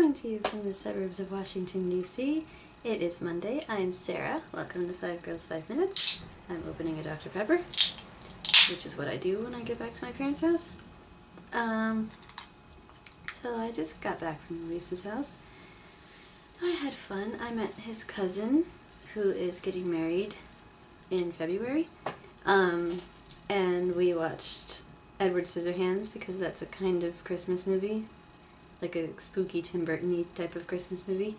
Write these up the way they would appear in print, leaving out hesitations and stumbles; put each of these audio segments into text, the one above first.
Coming to you from the suburbs of Washington, D.C. It is Monday. I'm Sarah. Welcome to 5 Girls, 5 Minutes. I'm opening a Dr. Pepper, which is what I do when I get back to my parents' house. So I just got back from Luis's house. I had fun. I met his cousin, who is getting married in February. And we watched Edward Scissorhands because that's a kind of Christmas movie, like a spooky Tim Burton-y type of Christmas movie,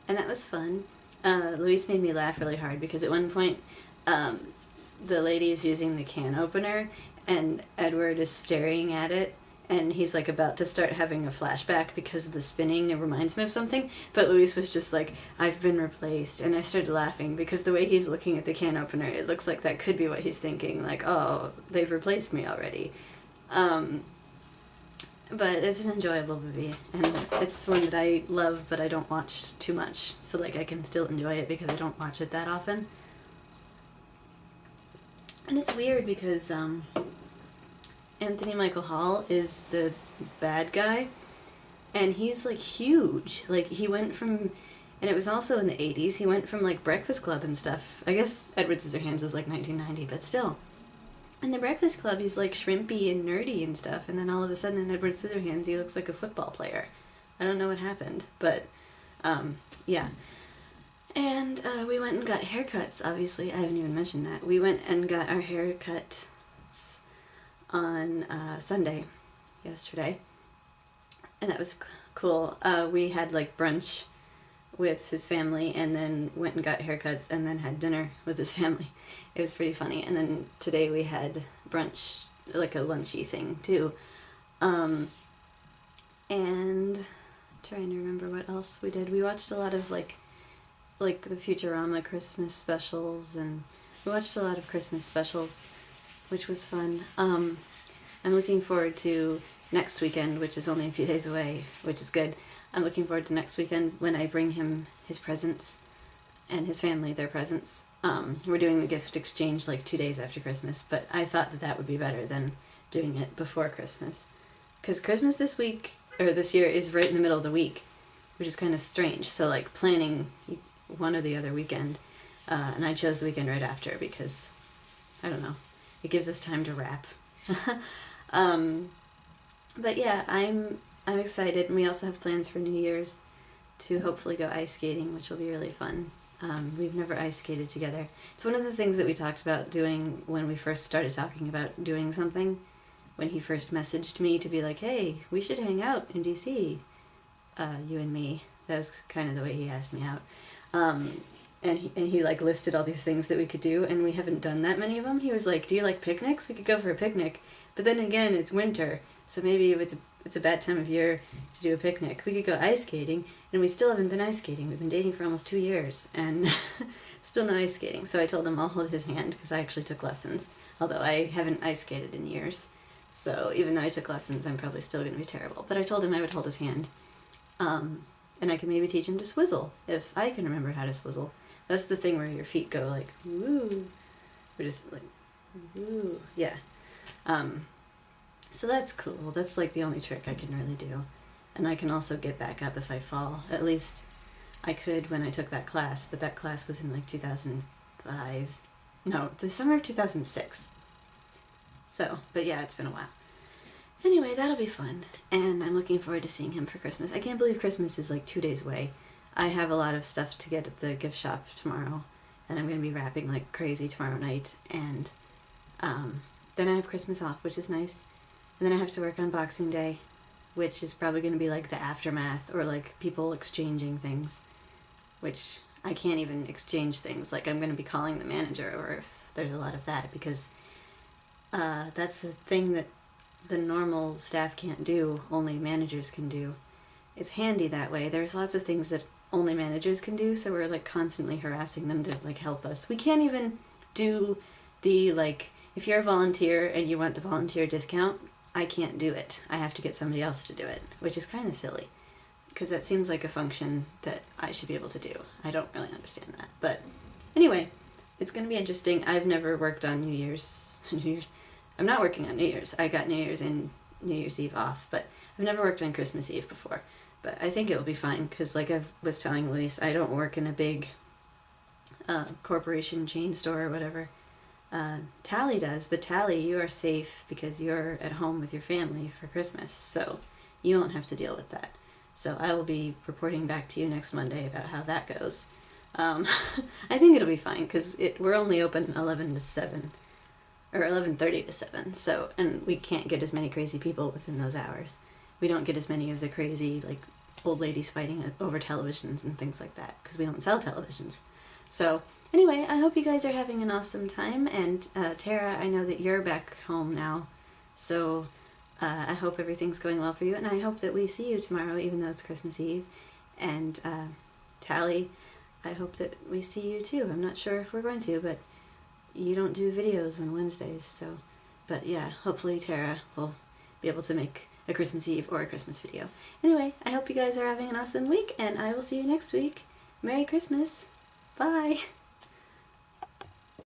and that was fun. Luis made me laugh really hard because at one point the lady is using the can opener and Edward is staring at it and he's like about to start having a flashback because of the spinning. It reminds me of something, but Luis was just like, I've been replaced, and I started laughing because the way he's looking at the can opener, it looks like that could be what he's thinking, like, oh, they've replaced me already. But it's an enjoyable movie, and it's one that I love, but I don't watch too much, so like I can still enjoy it because I don't watch it that often. And it's weird because Anthony Michael Hall is the bad guy, and he's like huge. Like he went from, and it was also in the 80s, he went from like Breakfast Club and stuff. I guess Edward Scissorhands is like 1990, but still. In the Breakfast Club, he's like shrimpy and nerdy and stuff, and then all of a sudden in Edward Scissorhands, he looks like a football player. I don't know what happened, but yeah. And we went and got haircuts, obviously. I haven't even mentioned that. We went and got our haircuts on Sunday, yesterday, and that was cool. We had like brunch with his family and then went and got haircuts and then had dinner with his family. It was pretty funny. And then today we had brunch, like a lunchy thing too. And trying to remember what else we did. We watched a lot of like the Futurama Christmas specials, and we watched a lot of Christmas specials, which was fun. I'm looking forward to next weekend, which is only a few days away, which is good. I'm looking forward to next weekend when I bring him his presents and his family their presents. We're doing the gift exchange like 2 days after Christmas, but I thought that would be better than doing it before Christmas. Because Christmas this year is right in the middle of the week, which is kind of strange. So like planning one or the other weekend, and I chose the weekend right after because, I don't know, it gives us time to wrap. But yeah, I'm excited, and we also have plans for New Year's to hopefully go ice skating, which will be really fun. We've never ice skated together. It's one of the things that we talked about doing when we first started talking about doing something, when he first messaged me to be like, hey, we should hang out in DC, you and me. That was kind of the way he asked me out. And he like listed all these things that we could do, and we haven't done that many of them. He was like, do you like picnics? We could go for a picnic. But then again, it's winter, so maybe if it's a bad time of year to do a picnic. We could go ice skating, and we still haven't been ice skating. We've been dating for almost 2 years, and still no ice skating. So I told him I'll hold his hand, because I actually took lessons, although I haven't ice skated in years. So even though I took lessons, I'm probably still going to be terrible. But I told him I would hold his hand, and I can maybe teach him to swizzle, if I can remember how to swizzle. That's the thing where your feet go like, woo, or just like, woo, yeah. So that's cool. That's like the only trick I can really do. And I can also get back up if I fall. At least I could when I took that class, but that class was in like 2005. No, the summer of 2006. So, but yeah, it's been a while. Anyway, that'll be fun. And I'm looking forward to seeing him for Christmas. I can't believe Christmas is like 2 days away. I have a lot of stuff to get at the gift shop tomorrow, and I'm going to be wrapping like crazy tomorrow night, and then I have Christmas off, which is nice, and then I have to work on Boxing Day, which is probably going to be like the aftermath, or like people exchanging things, which I can't even exchange things. Like I'm going to be calling the manager, or if there's a lot of that, because that's a thing that the normal staff can't do, only managers can do. It's handy that way. There's lots of things that only managers can do, so we're like constantly harassing them to like help us. We can't even do the like, if you're a volunteer and you want the volunteer discount, I can't do it. I have to get somebody else to do it, which is kind of silly because that seems like a function that I should be able to do. I don't really understand that, but anyway, it's going to be interesting. I've never worked on New Year's. I'm not working on New Year's. I got New Year's and New Year's Eve off, but I've never worked on Christmas Eve before. But I think it'll be fine, because like I was telling Luis, I don't work in a big corporation chain store or whatever. Tally does, but Tally, you are safe because you're at home with your family for Christmas, so you won't have to deal with that. So I will be reporting back to you next Monday about how that goes. I think it'll be fine, because we're only open 11 to 7, or 11:30 to 7, so, and we can't get as many crazy people within those hours. We don't get as many of the crazy, like, old ladies fighting over televisions and things like that, because we don't sell televisions. So, anyway, I hope you guys are having an awesome time, and Tara, I know that you're back home now, so I hope everything's going well for you, and I hope that we see you tomorrow, even though it's Christmas Eve. And Tally, I hope that we see you too. I'm not sure if we're going to, but you don't do videos on Wednesdays, so... But yeah, hopefully Tara will be able to make a Christmas Eve or a Christmas video. Anyway, I hope you guys are having an awesome week, and I will see you next week. Merry Christmas! Bye!